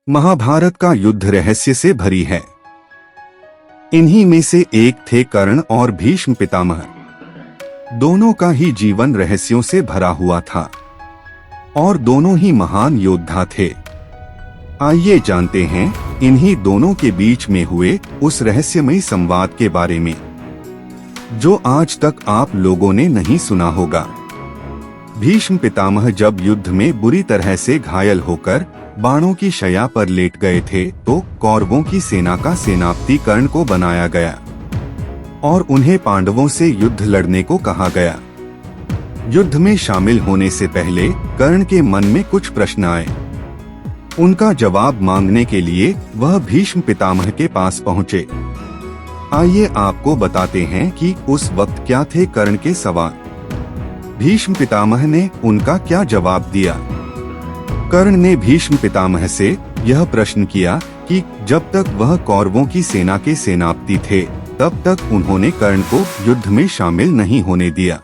महाभारत का युद्ध रहस्य से भरी है। इन्हीं में से एक थे कर्ण और भीष्म पितामह। दोनों का ही जीवन रहस्यों से भरा हुआ था और दोनों ही महान योद्धा थे। आइए जानते हैं इन्हीं दोनों के बीच में हुए उस रहस्यमयी संवाद के बारे में जो आज तक आप लोगों ने नहीं सुना होगा। भीष्म पितामह जब युद्ध में बुरी तरह से घायल होकर बाणों की शैया पर लेट गए थे तो कौरवों की सेना का सेनापति कर्ण को बनाया गया और उन्हें पांडवों से युद्ध लड़ने को कहा गया। युद्ध में शामिल होने से पहले कर्ण के मन में कुछ प्रश्न आए। उनका जवाब मांगने के लिए वह भीष्म पितामह के पास पहुँचे। आइए आपको बताते हैं कि उस वक्त क्या थे कर्ण के सवाल। भीष्म पितामह ने उनका क्या जवाब दिया। कर्ण ने भीष्म पितामह से यह प्रश्न किया कि जब तक वह कौरवों की सेना के सेनापति थे तब तक उन्होंने कर्ण को युद्ध में शामिल नहीं होने दिया।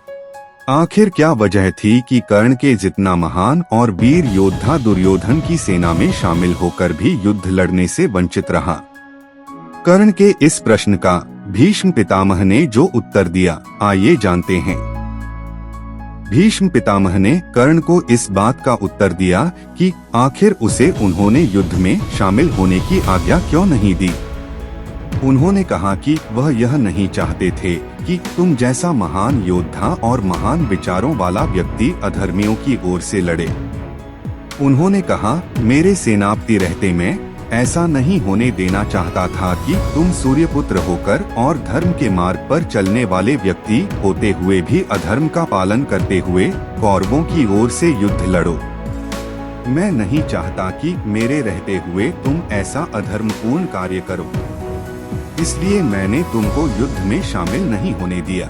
आखिर क्या वजह थी कि कर्ण के जितना महान और वीर योद्धा दुर्योधन की सेना में शामिल होकर भी युद्ध लड़ने से वंचित रहा। कर्ण के इस प्रश्न का भीष्म पितामह ने जो उत्तर दिया, आइए जानते हैं। भीष्म पितामह ने कर्ण को इस बात का उत्तर दिया कि आखिर उसे उन्होंने युद्ध में शामिल होने की आज्ञा क्यों नहीं दी। उन्होंने कहा कि वह यह नहीं चाहते थे कि तुम जैसा महान योद्धा और महान विचारों वाला व्यक्ति अधर्मियों की ओर से लड़े। उन्होंने कहा, मेरे सेनापति रहते मैं ऐसा नहीं होने देना चाहता था कि तुम सूर्यपुत्र होकर और धर्म के मार्ग पर चलने वाले व्यक्ति होते हुए भी अधर्म का पालन करते हुए कौरवों की ओर से युद्ध लड़ो। मैं नहीं चाहता कि मेरे रहते हुए तुम ऐसा अधर्मपूर्ण कार्य करो, इसलिए मैंने तुमको युद्ध में शामिल नहीं होने दिया।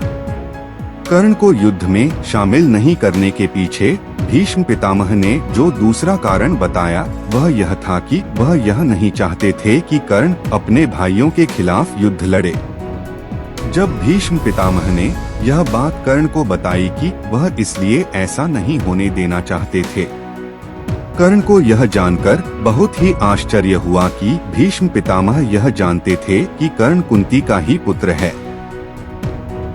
कर्ण को युद्ध में शामिल नहीं करने के पीछे भीष्म पितामह ने जो दूसरा कारण बताया वह यह था कि वह यह नहीं चाहते थे कि कर्ण अपने भाइयों के खिलाफ युद्ध लड़े। जब भीष्म पितामह ने यह बात कर्ण को बताई कि वह इसलिए ऐसा नहीं होने देना चाहते थे, कर्ण को यह जानकर बहुत ही आश्चर्य हुआ कि भीष्म पितामह यह जानते थे कि कर्ण कुंती का ही पुत्र है।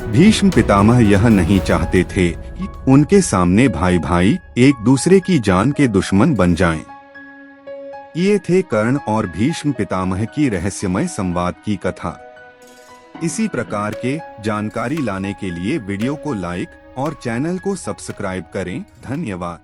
भीष्म पितामह यह नहीं चाहते थे कि उनके सामने भाई भाई एक दूसरे की जान के दुश्मन बन जाएं। ये थे कर्ण और भीष्म पितामह की रहस्यमय संवाद की कथा। इसी प्रकार के जानकारी लाने के लिए वीडियो को लाइक और चैनल को सब्सक्राइब करें। धन्यवाद।